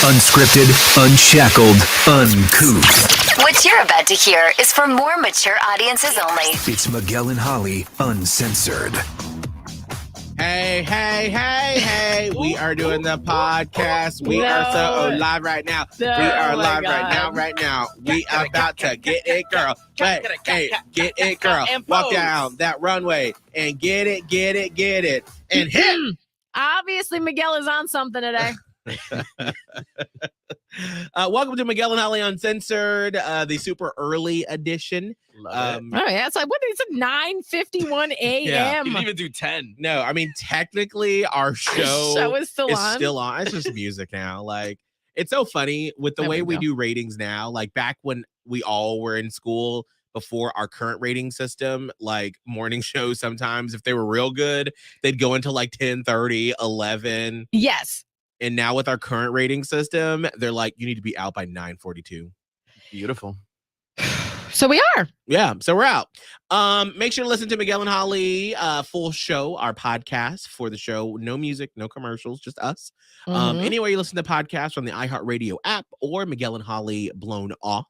Unscripted, unshackled, uncouth. What you're about to hear is for more mature audiences only. It's Miguel and Holly, Uncensored. Hey. We are doing the podcast. We are so live right now. We are live right now. We about to get it, girl. Get it, girl. Walk down that runway and get it. And hit. Obviously, Miguel is on something today. Welcome to Miguel and Holly Uncensored, the super early edition. Oh yeah, it's like what is it? 9:51 a.m. Yeah, you didn't even do 10. No, I mean technically our show is still on. It's just music now. Like it's so funny with the way we do ratings now. Like back when we all were in school before our current rating system, like morning shows sometimes if they were real good, they'd go into like 10:30, 11. Yes. And now with our current rating system, they're like, you need to be out by 9:42. Beautiful. So we are. Yeah, so we're out. Make sure to listen to Miguel and Holly full show, our podcast for the show. No music, no commercials, just us. Anywhere you listen to podcasts on the iHeartRadio app or Miguel and Holly Blown Off.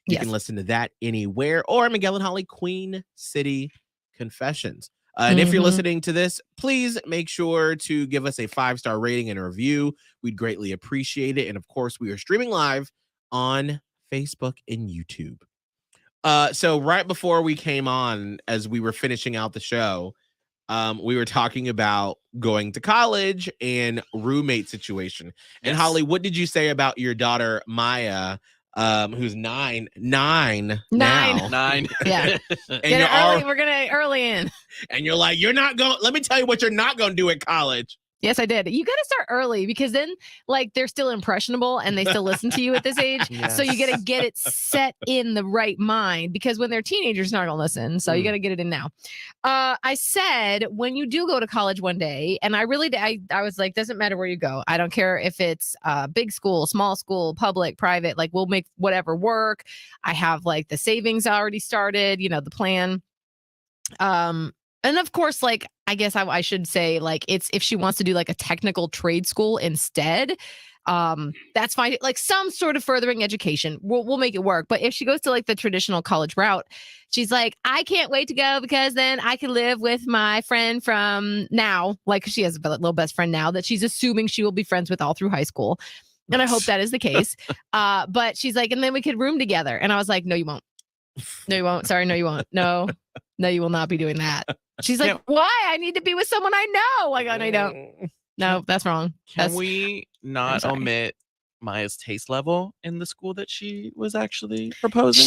You can listen to that anywhere or Miguel and Holly Queen City Confessions. And if you're listening to this, please make sure to give us a 5-star rating and a review. We'd greatly appreciate it. And of course, we are streaming live on Facebook and YouTube. So right before we came on, as we were finishing out the show, we were talking about going to college and roommate situation. And Holly, what did you say about your daughter, Maya, who's nine now? 9. Yeah. And we're gonna early in. And you're like, let me tell you what you're not going to do at college. Yes, I did. You got to start early because then, like, they're still impressionable and they still listen to you at this age. Yes. So you got to get it set in the right mind because when they're teenagers, they're not going to listen. So you got to get it in now. I said, when you do go to college one day, and I was like, doesn't matter where you go. I don't care if it's big school, small school, public, private, like we'll make whatever work. I have like the savings already started, the plan. And of course, like, I guess I should say, like, it's if she wants to do like a technical trade school instead, that's fine. Like some sort of furthering education, we'll make it work. But if she goes to like the traditional college route, she's like, I can't wait to go because then I can live with my friend from now. Like she has a little best friend now that she's assuming she will be friends with all through high school. And I hope that is the case. But she's like, and then we could room together. And I was like, no, you won't. No, you won't. Sorry, no, you won't. No, you will not be doing that. She's like, why? I need to be with someone I know. Like, oh, no, you don't. No, that's wrong. Can we not omit Maya's taste level in the school that she was actually proposing?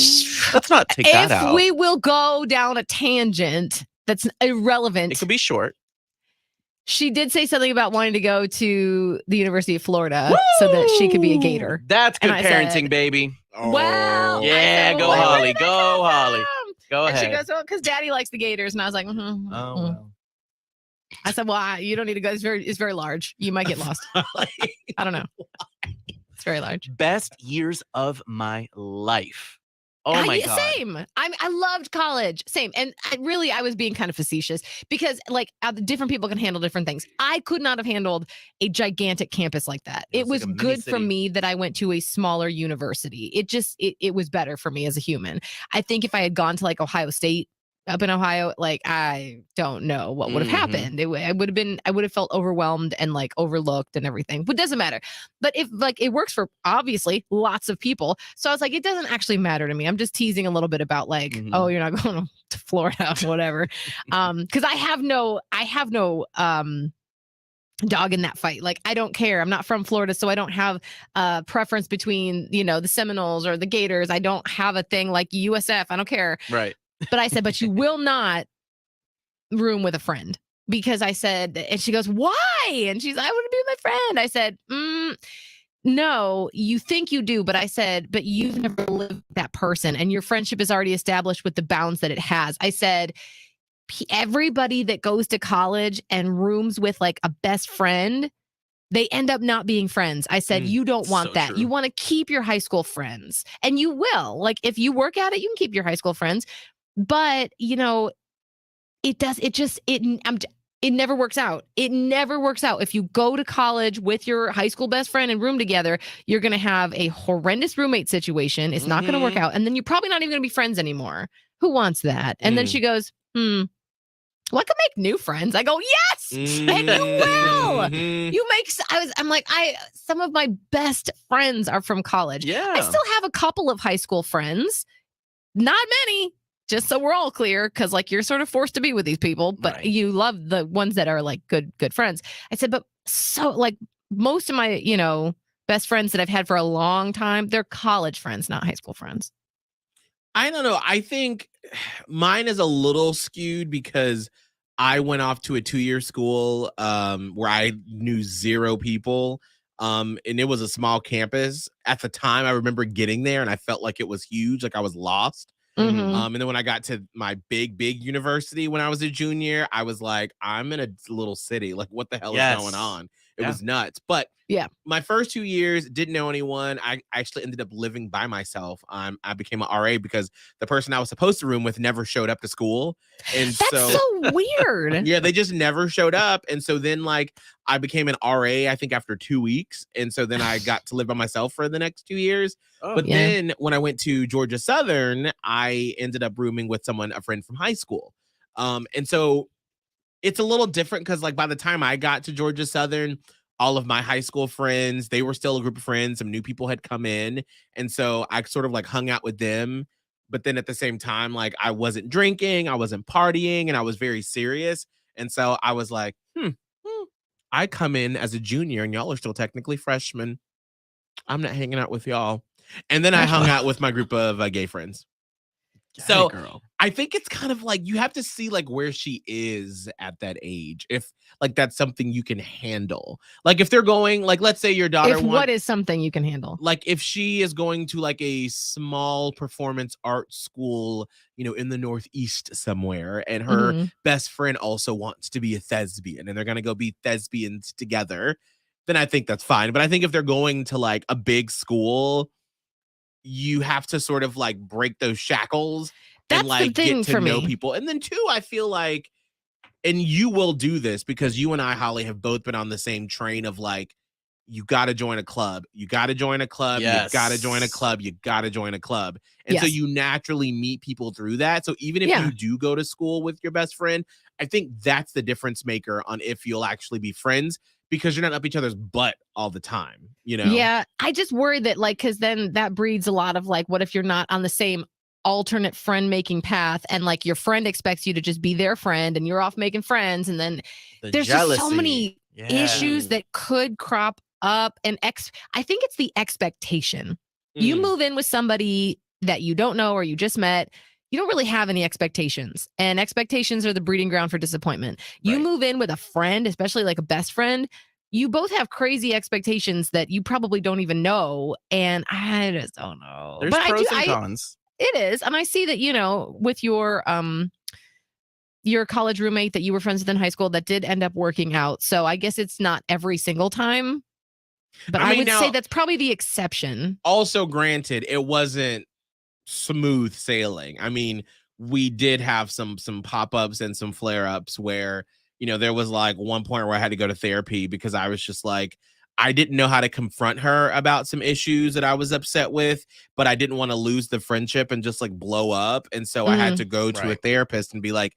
Let's not take that out. If we will go down a tangent that's irrelevant. It could be short. She did say something about wanting to go to the University of Florida so that she could be a Gator. That's good parenting, baby. Well, yeah, go Holly. Go Holly. Go ahead. And she goes, well, because Daddy likes the Gators. And I was like, well. I said, well, you don't need to go. It's very large. You might get lost. I don't know. It's very large. Best years of my life. Oh my God. Same. I loved college. Same. And I was being kind of facetious because like different people can handle different things. I could not have handled a gigantic campus like that. It was like good for me that I went to a smaller university. It was better for me as a human. I think if I had gone to like Ohio State, up in Ohio, like I don't know what would have happened. I would have felt overwhelmed and like overlooked and everything. But it doesn't matter. But if like it works for obviously lots of people, so I was like, it doesn't actually matter to me. I'm just teasing a little bit about like, oh, you're not going to Florida, whatever. Because I have no dog in that fight. Like I don't care. I'm not from Florida, so I don't have a preference between the Seminoles or the Gators. I don't have a thing like USF. I don't care. Right. But I said, but you will not room with a friend because I said, and she goes, why? And she's, I want to be with my friend. I said, no, you think you do. But I said, but you've never lived with that person and your friendship is already established with the bounds that it has. I said, everybody that goes to college and rooms with like a best friend, they end up not being friends. I said, you don't want that. True. You want to keep your high school friends and you will. Like if you work at it, you can keep your high school friends. But, It never works out. It never works out. If you go to college with your high school best friend and room together, you're going to have a horrendous roommate situation. It's not going to work out. And then you're probably not even going to be friends anymore. Who wants that? And then she goes, well, I could make new friends. I go, yes, and you will. You make, I'm like, some of my best friends are from college. Yeah. I still have a couple of high school friends, not many. Just so we're all clear, because like you're sort of forced to be with these people, but you love the ones that are like good friends. I said, but so like most of my, best friends that I've had for a long time, they're college friends, not high school friends. I don't know. I think mine is a little skewed because I went off to a 2-year school where I knew 0 people. And it was a small campus. At the time, I remember getting there and I felt like it was huge, like I was lost. And then when I got to my big university when I was a junior, I was like, I'm in a little city. Like, what the hell is going on? It was nuts. But my first 2 years, didn't know anyone. I actually ended up living by myself. I became an RA because the person I was supposed to room with never showed up to school. And That's so weird. Yeah, they just never showed up. And so then like I became an RA, I think after 2 weeks. And so then I got to live by myself for the next 2 years. Then when I went to Georgia Southern, I ended up rooming with a friend from high school. And so it's a little different because like by the time I got to Georgia Southern, all of my high school friends, they were still a group of friends. Some new people had come in. And so I sort of like hung out with them. But then at the same time, like I wasn't drinking, I wasn't partying, and I was very serious. And so I was like, I come in as a junior and y'all are still technically freshmen. I'm not hanging out with y'all. And then I hung out with my group of gay friends. So I think it's kind of like you have to see like where she is at that age. If like that's something you can handle. Like if they're going, like let's say your daughter what is something you can handle? Like if she is going to like a small performance art school, in the Northeast somewhere, and her best friend also wants to be a thespian and they're gonna go be thespians together, then I think that's fine. But I think if they're going to like a big school, you have to sort of like break those shackles and like get to know people. And then too, I feel like, and you will do this because you and I, Holly, have both been on the same train of like, you got to join a club. You got to join a club. You got to join a club. You got to join a club. And so you naturally meet people through that. So even if you do go to school with your best friend, I think that's the difference maker on if you'll actually be friends, because you're not up each other's butt all the time, Yeah, I just worry that like, because then that breeds a lot of like, what if you're not on the same alternate friend making path and like your friend expects you to just be their friend and you're off making friends, and then there's just so many issues that could crop up. And I think it's the expectation. You move in with somebody that you don't know or you just met, you don't really have any expectations, and expectations are the breeding ground for disappointment. You move in with a friend, especially like a best friend, you both have crazy expectations that you probably don't even know. And I just don't know. There's pros and cons. It is. And I see that, with your college roommate that you were friends with in high school, that did end up working out. So I guess it's not every single time, but I would say that's probably the exception. Also, granted, it wasn't smooth sailing. I mean, we did have some pop-ups and some flare-ups where, there was like one point where I had to go to therapy because I was just like, I didn't know how to confront her about some issues that I was upset with, but I didn't want to lose the friendship and just like blow up. And so I had to go to a therapist and be like,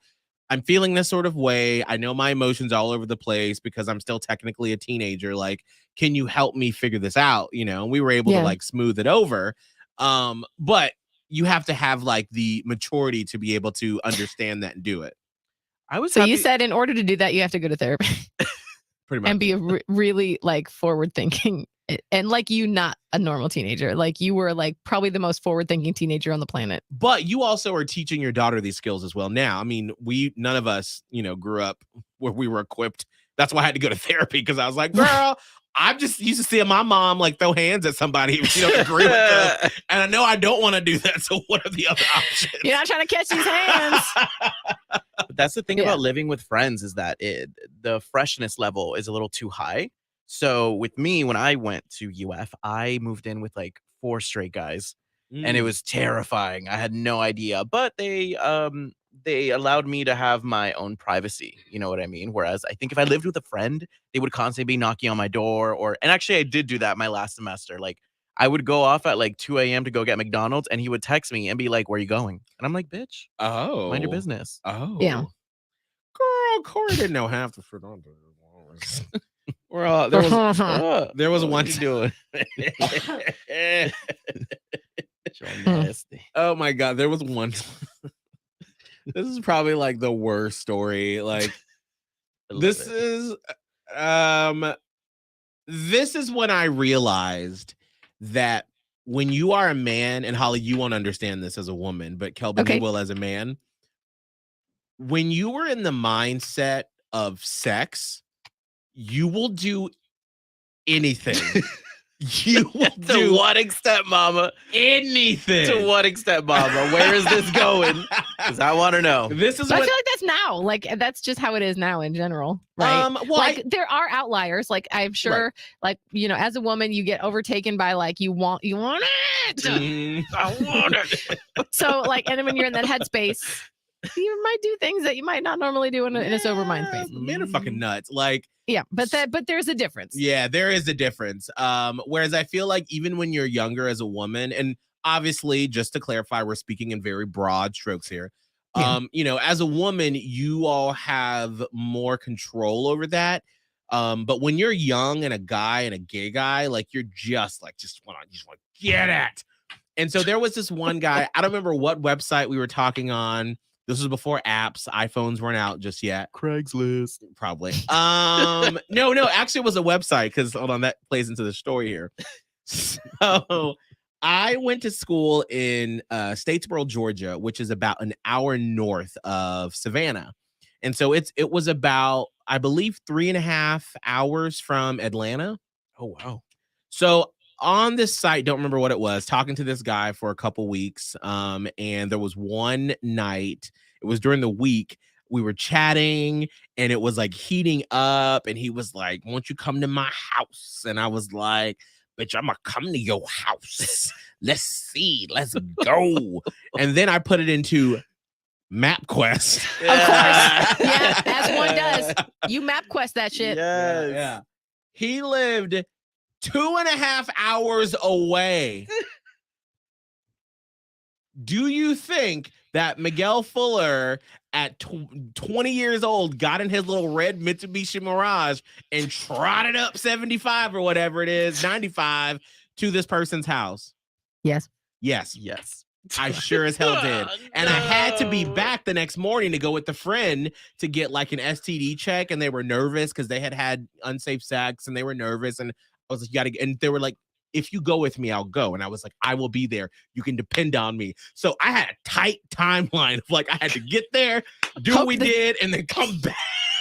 I'm feeling this sort of way. I know my emotions all over the place because I'm still technically a teenager. Like, can you help me figure this out? And we were able to like smooth it over. But you have to have like the maturity to be able to understand that and do it. You said in order to do that, you have to go to therapy. Pretty much. And be really like forward thinking, and like you not a normal teenager. Like you were like probably the most forward thinking teenager on the planet. But you also are teaching your daughter these skills as well. Now, I mean, none of us, grew up where we were equipped. That's why I had to go to therapy, because I was like, girl, I'm just used to seeing my mom like throw hands at somebody if you don't agree with them. And I know I don't want to do that. So what are the other options? You're not trying to catch these hands. But that's the thing about living with friends, is that the freshness level is a little too high. So with me, when I went to UF, I moved in with like 4 straight guys, and it was terrifying. I had no idea, but they they allowed me to have my own privacy. You know what I mean? Whereas I think if I lived with a friend, they would constantly be knocking on my door. And actually, I did do that my last semester. Like, I would go off at like 2 a.m. to go get McDonald's, and he would text me and be like, "Where are you going?" And I'm like, "Bitch, mind your business." Oh. Yeah. Girl, Corey didn't know half the shit on there. Well, there was one doing. Nasty. Oh my god, there was one. This is probably like the worst story. Like this is when I realized that when you are a man, and Holly, you won't understand this as a woman, but Kelvin, you will as a man. When you are in the mindset of sex, you will do anything. You will do to what extent, Mama? anything. To what extent, Mama? Where is this going? Because I want to know. This is I what feel like that's now. Like that's just how it is now in general, right? well, like there are outliers. Like I'm sure, like as a woman, you get overtaken by like you want it. I want it. So like, and when you're in that headspace, you might do things that you might not normally do in a sober mind space. Men are fucking nuts. Like, yeah, but there's a difference. Yeah, there is a difference. Whereas I feel like even when you're younger as a woman, and obviously, just to clarify, we're speaking in very broad strokes here. Yeah. As a woman, you all have more control over that. But when you're young and a guy and a gay guy, like you're just want to get it. And so there was this one guy, I don't remember what website we were talking on. This was before apps. iPhones weren't out just yet. Craigslist. Probably. No, actually it was a website because hold on, that plays into the story here. So I went to school in Statesboro, Georgia, which is about an hour north of Savannah. And so it was about, I believe, 3.5 hours from Atlanta. Oh, wow. So on this site, don't remember what it was, talking to this guy for a couple weeks. And there was one night, it was during the week, we were chatting and it was like heating up. And he was like, won't you come to my house? And I was like, bitch, I'm gonna come to your house. Let's see, let's go. And then I put it into MapQuest. Of course. Yeah, as one does. You MapQuest that shit. Yes. Yeah. He lived 2.5 hours away. Do you think that Miguel Fuller at 20 years old got in his little red Mitsubishi Mirage and trotted up 75 or whatever it is, 95 to this person's house? Yes. Yes. Yes. I sure as hell did. And I had to be back the next morning to go with the friend to get like an STD check. And they were nervous because they had unsafe sex and they were nervous. And I was like, you gotta, and they were like, if you go with me, I'll go. And I was like, I will be there. You can depend on me. So I had a tight timeline of like, I had to get there, do what we did, and then come back.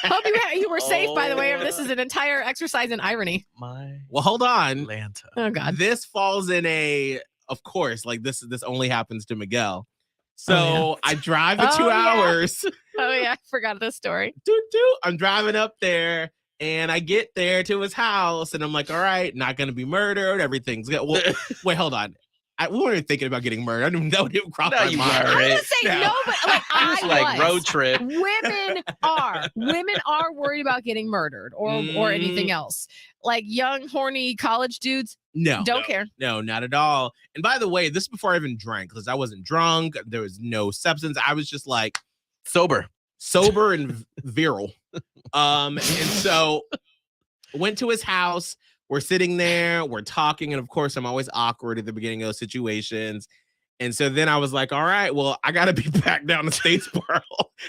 Hope you were safe, by the way. This is an entire exercise in irony. Well, hold on. Atlanta. Oh, God. This falls in of course, like this only happens to Miguel. So I drive the 2 hours. Oh, yeah. I forgot this story. I'm driving up there. And I get there to his house, and I'm like, all right, not going to be murdered. Everything's good. Well, wait, hold on. We weren't even thinking about getting murdered. I didn't know it crossed my mind. I was going to say no, but like I like road trip. Women are worried about getting murdered or anything else. Like young, horny college dudes. Don't care. No, not at all. And by the way, this is before I even drank, because I wasn't drunk. There was no substance. I was just like sober and virile. And so went to his house. We're sitting there, we're talking, and of course I'm always awkward at the beginning of those situations. And so then I was like, all right, well, I gotta be back down to Statesboro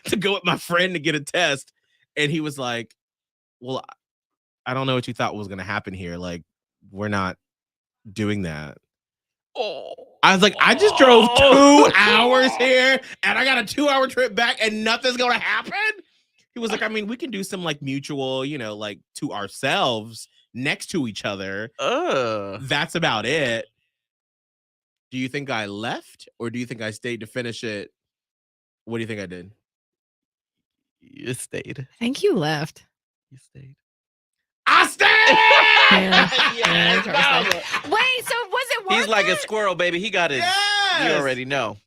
to go with my friend to get a test. And he was like, well, I don't know what you thought was gonna happen here. Like, we're not doing that. I was like, I just drove 2 hours here and I got a 2-hour trip back and nothing's gonna happen. He was like, I mean, we can do some like mutual, like to ourselves next to each other. That's about it. Do you think I left or do you think I stayed to finish it? What do you think I did? You stayed. I think you left. You stayed. I stayed! Wait, so was it worth He's like it? a squirrel, baby. He got his. Yes! You already know.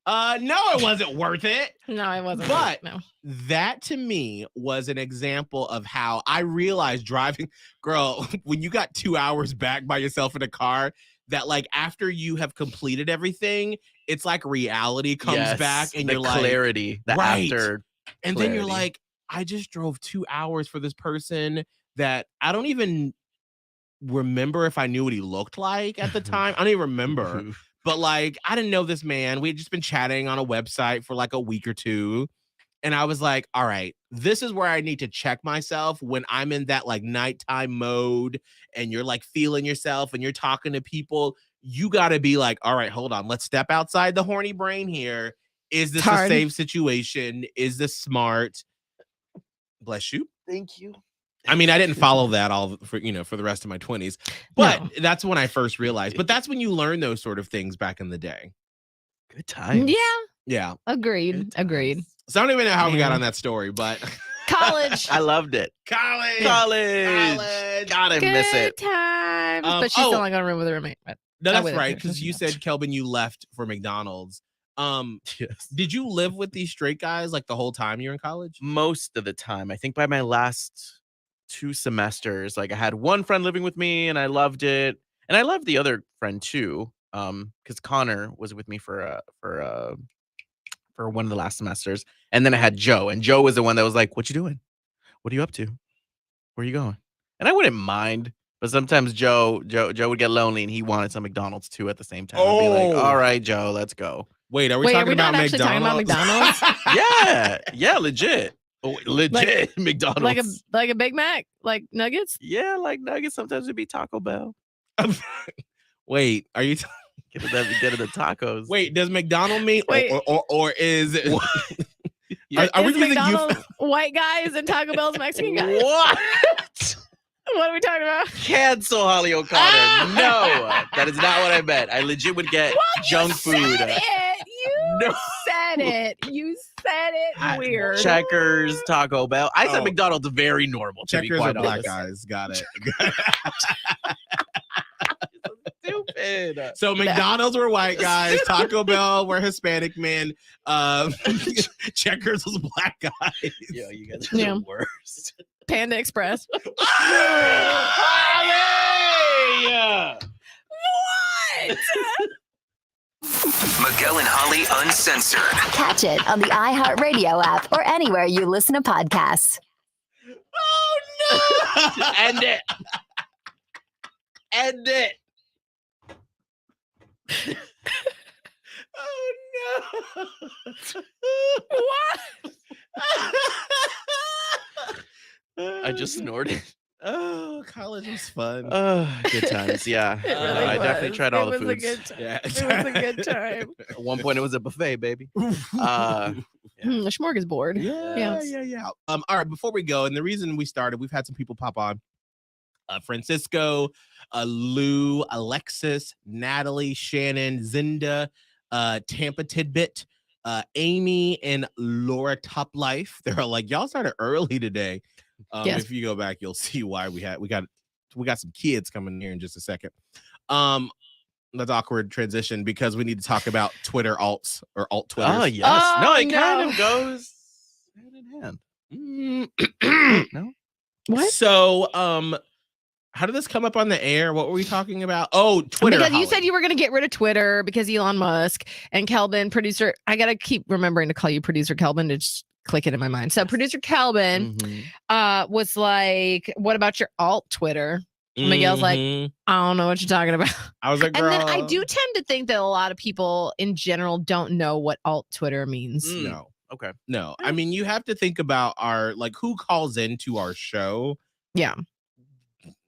No, it wasn't worth it. No, it wasn't. But no. that to me was an example of how I realized driving, girl, when you got 2 hours back by yourself in a car, that like after you have completed everything, it's like reality comes back and the you're like, clarity, the right. after And then you're clarity. like, I just drove 2 hours for this person that I don't even remember if I knew what he looked like at the time. I don't even remember. But like, I didn't know this man. We had just been chatting on a website for like a week or two. And I was like, all right, this is where I need to check myself when I'm in that like nighttime mode and you're like feeling yourself and you're talking to people. You got to be like, all right, hold on. Let's step outside the horny brain here. Is this a safe situation? Is this smart? Bless you. Thank you. I mean, I didn't follow that all for the rest of my 20s, but that's when I first realized. But that's when you learn those sort of things back in the day. Good times. Yeah. Agreed. So I don't even know how we got on that story, but college. I loved it. College. God, I miss it. Times. But she's still not going to room with a roommate. But no, that's right. Because you said, Kelvin, you left for McDonald's. Yes. Did you live with these straight guys like the whole time you're in college? Most of the time. I think by my last 2 semesters, like I had one friend living with me and I loved it. And I loved the other friend too. Because Connor was with me for one of the last semesters. And then I had Joe. And Joe was the one that was like, what you doing? What are you up to? Where are you going? And I wouldn't mind. But sometimes Joe would get lonely and he wanted some McDonald's too at the same time. I'd be like, all right, Joe, let's go. Wait, are we talking about not McDonald's? actually talking about McDonald's? Yeah, legit. Legit McDonald's. Like a Big Mac? Like nuggets? Yeah, like nuggets. Sometimes it'd be Taco Bell. Wait, are you get the tacos? Wait, does McDonald mean or is it? Are we using McDonald's white guys and Taco Bell's Mexican guys? What? What are we talking about? Cancel Holly O'Connor. No, that is not what I meant. I legit would get junk food. You said it. You said it weird. Checkers, Taco Bell. I said McDonald's very normal. Checkers are black guys. Got it. Stupid. So McDonald's were white guys, Taco Bell were Hispanic men, Checkers was black guys. Yo, you guys are the worst. Panda Express. What? Miguel and Holly Uncensored. Catch it on the iHeartRadio app or anywhere you listen to podcasts. Oh no! End it. End it. Oh no! What? I just snorted. Oh, college was fun. Good times. Yeah. Really I definitely tried all the was foods. A good time. Yeah. It was a good time. At one point, it was a buffet, baby. A smorgasbord. Yeah. All right, before we go, and the reason we started, we've had some people pop on. Francisco, Lou, Alexis, Natalie, Shannon, Zinda, Tampa Tidbit, Amy, and Laura Top Life. They're like, y'all started early today. Yes. If you go back, you'll see why we got some kids coming here in just a second. That's awkward transition because we need to talk about Twitter alts or alt Twitter. Oh yes. No, it kind of goes hand in hand. No. What? So, how did this come up on the air? What were we talking about? Oh, Twitter. Because you said you were going to get rid of Twitter because Elon Musk and Kelvin, producer. I got to keep remembering to call you producer Kelvin to just click it in my mind. So producer Kelvin was like, what about your alt Twitter? Miguel's like, I don't know what you're talking about. I was like, girl. And then I do tend to think that a lot of people in general don't know what alt Twitter means. No. Okay. No. I mean, you have to think about who calls into our show. Yeah.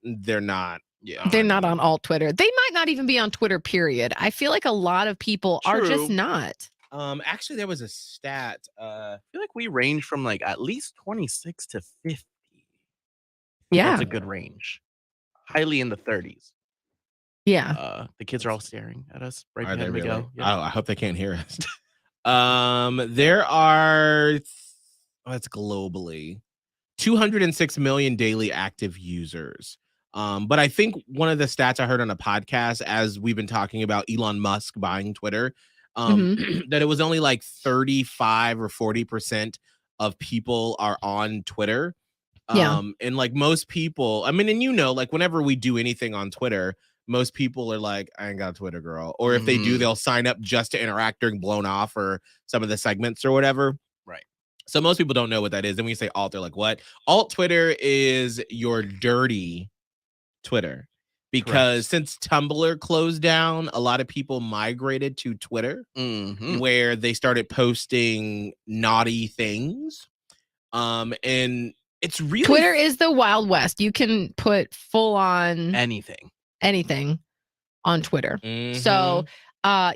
They're not. Yeah. They're not on alt Twitter. They might not even be on Twitter, period. I feel like a lot of people are just not. Actually, there was a stat. I feel like we range from like at least 26 to 50. Yeah. That's a good range. Highly in the 30s. Yeah. The kids are all staring at us right Are they behind really? Miguel. Yeah. Oh, I hope they can't hear us. There are, that's globally, 206 million daily active users. But I think one of the stats I heard on a podcast, as we've been talking about Elon Musk buying Twitter, that it was only like 35 or 40% of people are on Twitter. And like most people, I mean, and like whenever we do anything on Twitter, most people are like, I ain't got a Twitter, girl. Or if they do, they'll sign up just to interact during Blown Off or some of the segments or whatever. Right. So most people don't know what that is. And when you say alt, they're like, what? Alt Twitter is your dirty Twitter. Because since Tumblr closed down, a lot of people migrated to Twitter, where they started posting naughty things. And it's really Twitter is the Wild West. You can put full on anything on Twitter. So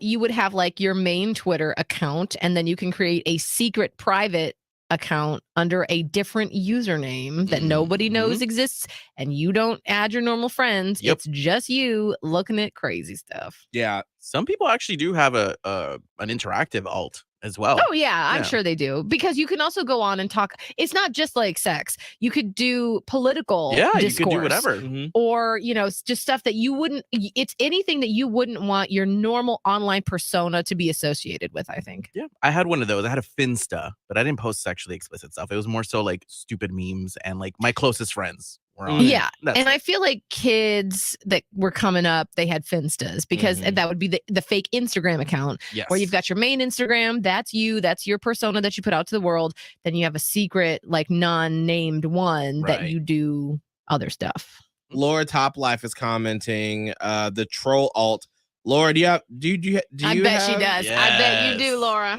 you would have like your main Twitter account, and then you can create a secret private account under a different username that nobody knows exists, and you don't add your normal friends. It's just you looking at crazy stuff. Yeah. Some people actually do have an interactive alt as well. Oh yeah, I'm sure they do, because you can also go on and talk. It's not just like sex. You could do political discourse, you could do whatever. or just stuff that you wouldn't. It's anything that you wouldn't want your normal online persona to be associated with, I think. Yeah, I had one of those. I had a Finsta, but I didn't post sexually explicit stuff. It was more so like stupid memes and like my closest friends were on it. And I feel like kids that were coming up, they had Finstas, because that would be the fake Instagram account, where you've got your main Instagram. That's you. That's your persona that you put out to the world. Then you have a secret, like non-named one that you do other stuff. Laura Top Life is commenting the troll alt. Laura, do you I bet she does. Yes. I bet you do, Laura.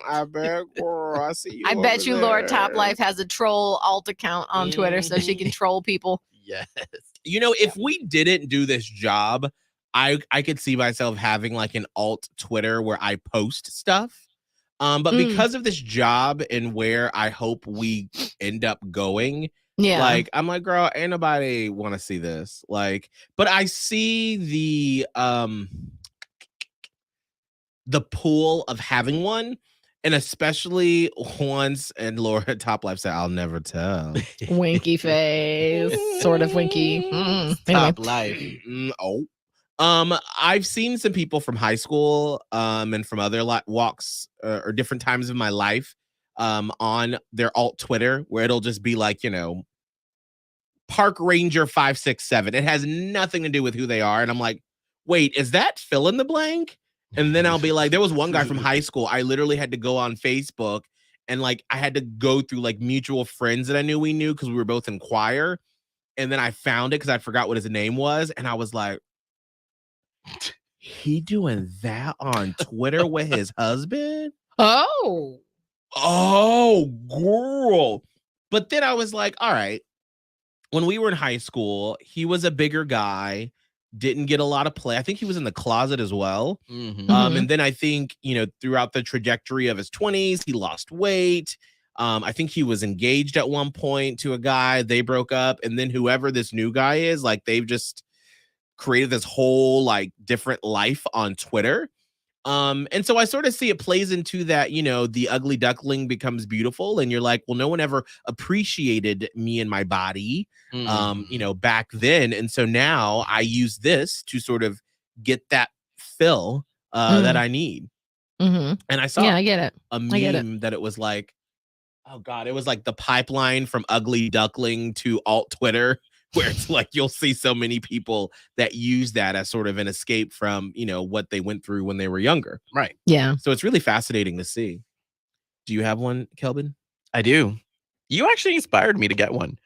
I bet, girl. I see you. I bet you over Laura there. Top Life has a troll alt account on Twitter so she can troll people. Yes. If we didn't do this job, I could see myself having like an alt Twitter where I post stuff. But because of this job and where I hope we end up going, like I'm like, girl, ain't nobody want to see this. Like, but I see the pool of having one, and especially once, and Laura Top Life said, I'll never tell. Winky face. Sort of winky. Top Life. I've seen some people from high school and from other walks or different times of my life on their alt Twitter, where it'll just be like, Park Ranger 567. It has nothing to do with who they are. And I'm like, wait, is that fill in the blank? And then I'll be like, there was one guy from high school. I literally had to go on Facebook, and like I had to go through like mutual friends that I knew we knew because we were both in choir. And then I found it because I forgot what his name was. And I was like, he doing that on Twitter with his husband? Oh, girl. But then I was like, all right. When we were in high school, he was a bigger guy, didn't get a lot of play. I think he was in the closet as well. And then I think, throughout the trajectory of his 20s, he lost weight. I think he was engaged at one point to a guy. They broke up. And then whoever this new guy is, like, they've just created this whole like different life on Twitter. And so I sort of see it plays into that, the ugly duckling becomes beautiful. And you're like, well, no one ever appreciated me and my body, back then. And so now I use this to sort of get that fill that I need. And I saw I get it. a meme that it was like, oh God, it was like the pipeline from ugly duckling to alt Twitter, where it's like you'll see so many people that use that as sort of an escape from, what they went through when they were younger. Right. Yeah. So it's really fascinating to see. Do you have one, Kelvin? I do. You actually inspired me to get one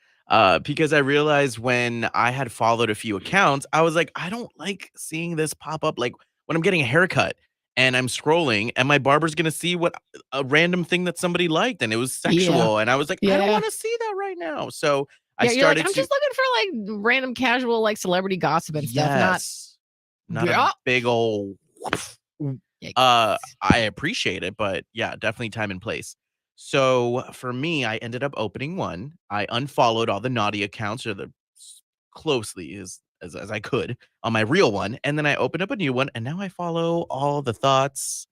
because I realized when I had followed a few accounts, I was like, I don't like seeing this pop up. Like when I'm getting a haircut and I'm scrolling and my barber's going to see what a random thing that somebody liked and it was sexual. And I was like, I don't want to see that right now. So I started I'm just looking for like random casual like celebrity gossip and stuff. Not a big old I appreciate it, but yeah, definitely time and place. So for me, I ended up opening one. I unfollowed all the naughty accounts or the closely as I could on my real one. And then I opened up a new one, and now I follow all the thoughts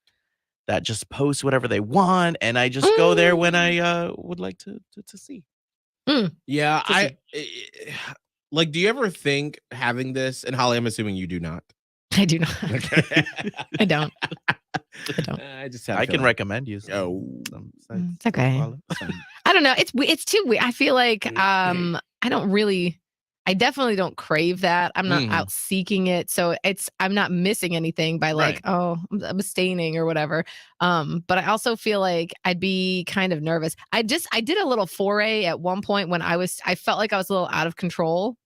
that just post whatever they want. And I just go there when I would like to see. Yeah, like, do you ever think having this, and Holly, I'm assuming you do not. I do not. I don't. I just have I can recommend you. It's okay. I don't know. It's too weird. I feel like I definitely don't crave that. I'm not out seeking it. So I'm not missing anything by like, oh, I'm abstaining or whatever. But I also feel like I'd be kind of nervous. I did a little foray at one point when I felt like I was a little out of control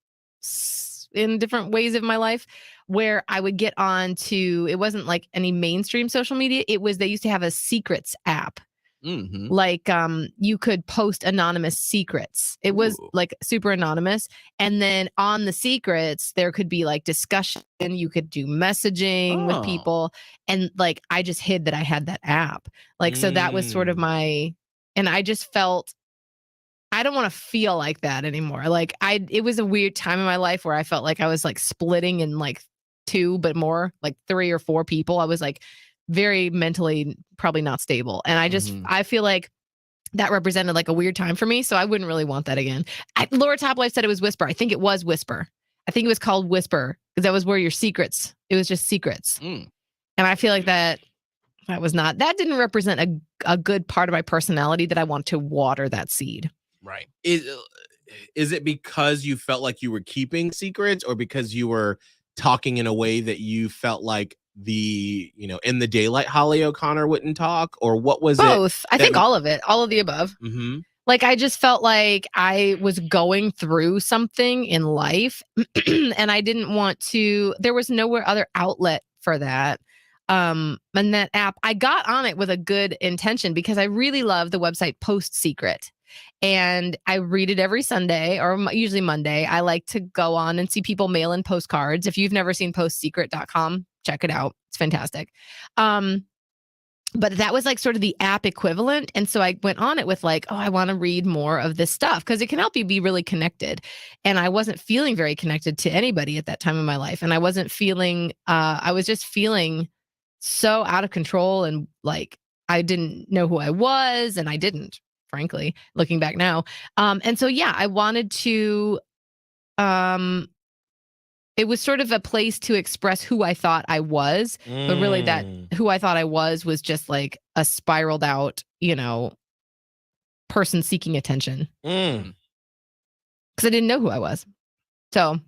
in different ways of my life, where I would get on to, it wasn't like any mainstream social media. It was, they used to have a secrets app. Like you could post anonymous secrets. It was like super anonymous. And then on the secrets, there could be like discussion. You could do messaging with people. And like, I just hid that I had that app. Like, so that was sort of and I just felt, I don't want to feel like that anymore. Like it was a weird time in my life where I felt like I was like splitting in like two, but more like 3 or 4 people. I was like very mentally probably not stable. And I feel like that represented like a weird time for me. So I wouldn't really want that again. Laura Top Life said it was Whisper. I think it was Whisper. I think it was called Whisper because that was where your secrets, it was just secrets. And I feel like that didn't represent a good part of my personality that I want to water that seed. Right. Is it because you felt like you were keeping secrets, or because you were talking in a way that you felt like in the daylight Holly O'Connor wouldn't talk, or what was both? I think all of it, all of the above. Like I just felt like I was going through something in life and I didn't want to, there was nowhere other outlet for that. And that app, I got on it with a good intention because I really love the website Post Secret. And I read it every Sunday or usually Monday. I like to go on and see people mail in postcards. If you've never seen postsecret.com, check it out. It's fantastic. But that was like sort of the app equivalent. And so I went on it with like, oh, I want to read more of this stuff because it can help you be really connected. And I wasn't feeling very connected to anybody at that time in my life. And I wasn't feeling, I was just feeling so out of control and like I didn't know who I was, and I didn't, frankly, looking back now. And so, yeah, I wanted to, it was sort of a place to express who I thought I was, but really that who I thought I was just like a spiraled out, person seeking attention. Because I didn't know who I was. So.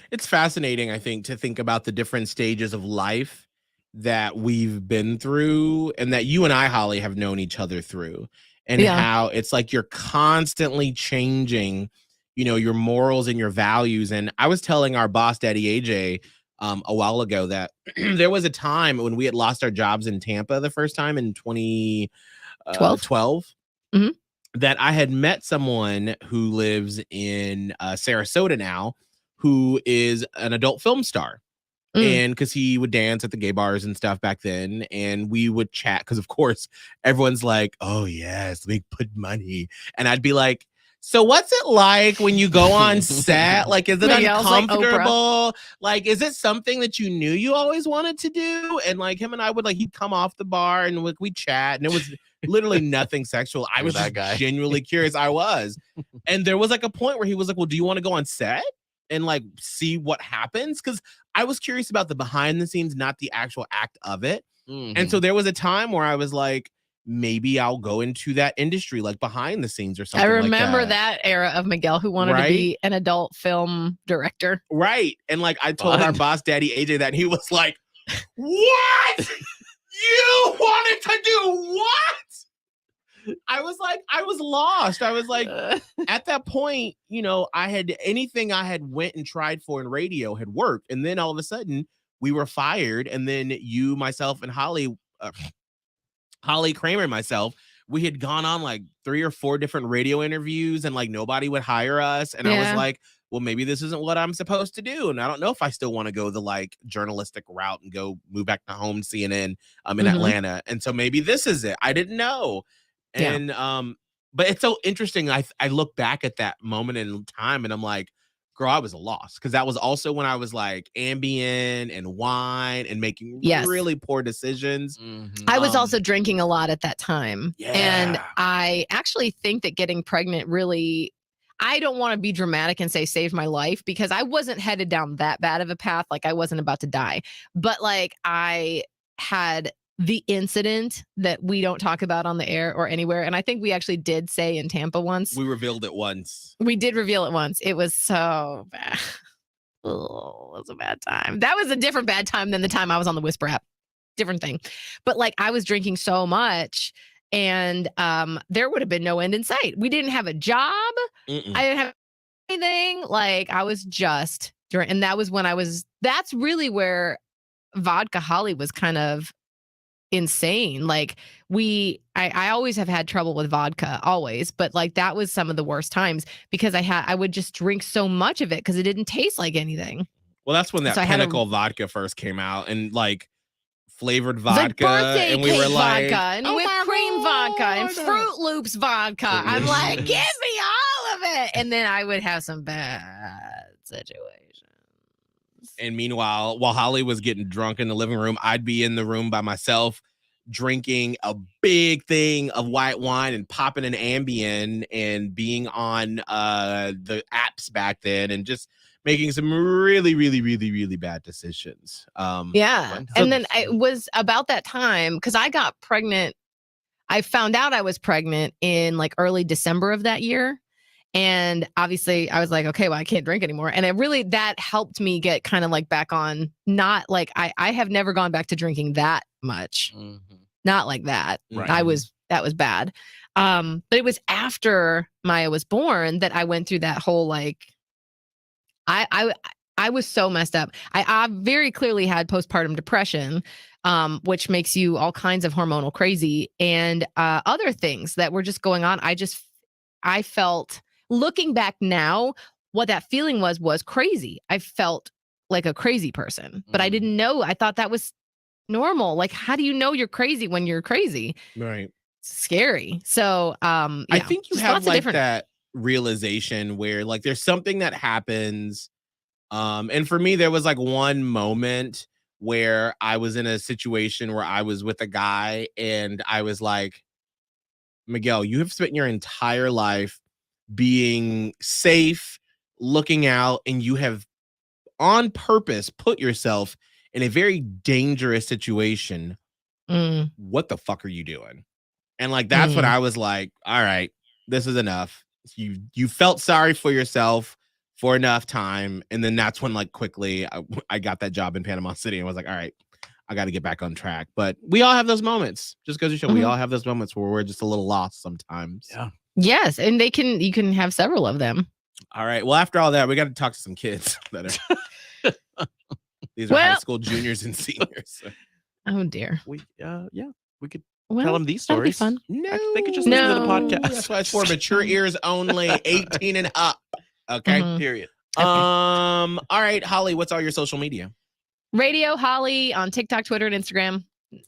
It's fascinating, I think, to think about the different stages of life that we've been through and that you and I, Holly, have known each other through. And how it's like you're constantly changing, your morals and your values. And I was telling our boss, Daddy AJ, a while ago that there was a time when we had lost our jobs in Tampa the first time in 2012, that I had met someone who lives in Sarasota now, who is an adult film star. And because he would dance at the gay bars and stuff back then, and we would chat because, of course, everyone's like, oh, yes, we put money. And I'd be like, so what's it like when you go on set? Like, is it uncomfortable? Like, is it something that you knew you always wanted to do? And like him and I would he'd come off the bar and we'd chat, and it was literally nothing sexual. I was just genuinely curious. I was. And there was like a point where he was like, well, do you want to go on set and like see what happens? Because I was curious about the behind the scenes, not the actual act of it. And so there was a time where I was like, maybe I'll go into that industry, like behind the scenes or something. I remember that era of Miguel who wanted to be an adult film director. Right. And like I told our boss, Daddy AJ, that, and he was like, what? You wanted to do what? I was lost. I was like, at that point, anything I had went and tried for in radio had worked. And then all of a sudden we were fired. And then you, myself, and Holly Kramer and myself, we had gone on like 3 or 4 different radio interviews and like nobody would hire us. And I was like, well, maybe this isn't what I'm supposed to do. And I don't know if I still want to go the like journalistic route and go move back to home CNN in Atlanta. And so maybe this is it. I didn't know. And but it's so interesting. I look back at that moment in time and I'm like, girl, I was lost, because that was also when I was like Ambien and wine and making really poor decisions. I was also drinking a lot at that time. And I actually think that getting pregnant really, I don't want to be dramatic and say saved my life because I wasn't headed down that bad of a path. Like I wasn't about to die, but like I had the incident that we don't talk about on the air or anywhere. And I think we actually did say in Tampa once. We revealed it once. We did reveal it once. It was so bad. Oh, it was a bad time. That was a different bad time than the time I was on the Whisper app. Different thing. But like I was drinking so much and there would have been no end in sight. We didn't have a job. Mm-mm. I didn't have anything. Like I was just during, and that was when that's really where Vodka Holly was kind of insane. Like I always have had trouble with vodka, always, but like that was some of the worst times because I would just drink so much of it because it didn't taste like anything. Well, that's when that So Pinnacle vodka first came out and like flavored It's like vodka, birthday and we cake were like, vodka and "Oh whipped my cream vodka and God." Fruit Loops vodka. I'm like, give me all of it. And then I would have some bad situations. And meanwhile, while Holly was getting drunk in the living room, I'd be in the room by myself drinking a big thing of white wine and popping an Ambien and being on the apps back then and just making some really, really, really, really bad decisions. Yeah. And then it was about that time because I got pregnant. I found out I was pregnant in like early December of that year. And obviously I was like, okay, well, I can't drink anymore. And that helped me get kind of like back on, not like I have never gone back to drinking that much. Mm-hmm. Not like that. Right. That was bad. But it was after Maya was born that I went through that whole like, I was so messed up. I very clearly had postpartum depression, which makes you all kinds of hormonal crazy and other things that were just going on. I felt, looking back now, what that feeling was crazy. I felt like a crazy person, but I didn't know. I thought that was normal. Like, how do you know you're crazy when you're crazy? Right. It's scary. So, yeah, I think you just have lots of like different- that realization where like there's something that happens. And for me, there was like one moment where I was in a situation where I was with a guy and I was like, Miguel, you have spent your entire life being safe, looking out, and you have on purpose put yourself in a very dangerous situation. Mm. What the fuck are you doing? And like that's when I was like, all right, this is enough. You felt sorry for yourself for enough time, and then that's when like quickly I got that job in Panama City and was like, all right, I got to get back on track. But we all have those moments. Just because you show, we all have those moments where we're just a little lost sometimes. Yeah. Yes, and you can have several of them. All right. Well, after all that, we got to talk to some kids that are these are high school juniors and seniors. Oh dear. We could Well, tell them these that'll be stories. fun. No, They could just listen to the No. podcast. That's why it's for mature ears only, 18 and up. Okay. Mhm. Period. Okay. All right, Holly, what's all your social media? Radio Holly on TikTok, Twitter, and Instagram.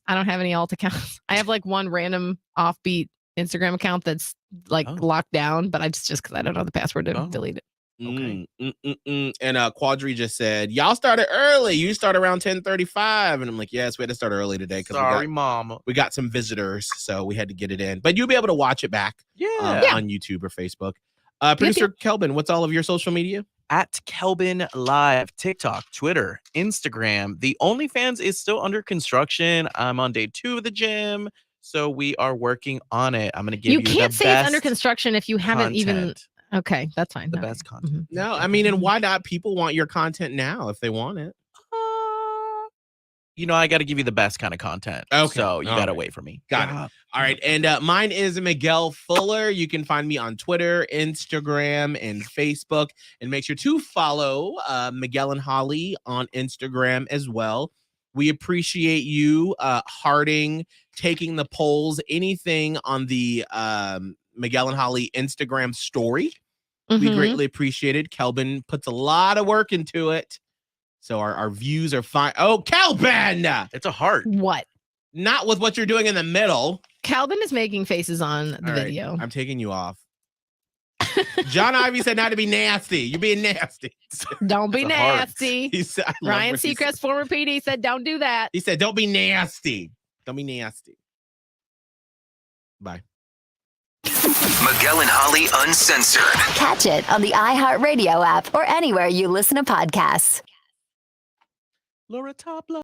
I don't have any alt accounts. I have like one random offbeat Instagram account that's like locked down, but I just because I don't know the password to delete it. Okay. And Quadri just said, y'all started early. You start around 10:35. And I'm like, yes, we had to start early today because Sorry, Mama. we got some visitors, so we had to get it in. But you'll be able to watch it back on YouTube or Facebook. Producer Kelvin, what's all of your social media? At Kelvin Live, TikTok, Twitter, Instagram. The OnlyFans is still under construction. I'm on day 2 of the gym, so we are working on it. I'm going to give you You can't the say best it's under construction if you haven't even. content. Okay, that's fine. The Okay. best content. No, I mean, and why not? People want your content now if they want it. You know, I got to give you the best kind of content. Okay. So you All got to right. wait for me. Got it. All right. And mine is Miguel Fuller. You can find me on Twitter, Instagram, and Facebook. And make sure to follow Miguel and Holly on Instagram as well. We appreciate you hearting, taking the polls, anything on the Miguel and Holly Instagram story. We greatly appreciate it. Kelvin puts a lot of work into it. So our views are fine. Oh, Kelvin! It's a heart. What? Not with what you're doing in the middle. Calvin is making faces on the All right, video. I'm taking you off. John Ivy said not to be nasty. You're being nasty. Don't be It's a heart. nasty. He said, I love Ryan what he said. Seacrest, former PD, said, "Don't do that." He said, don't be nasty. Don't be nasty. Bye. Miguel and Holly Uncensored. Catch it on the iHeartRadio app or anywhere you listen to podcasts. Laura Topla.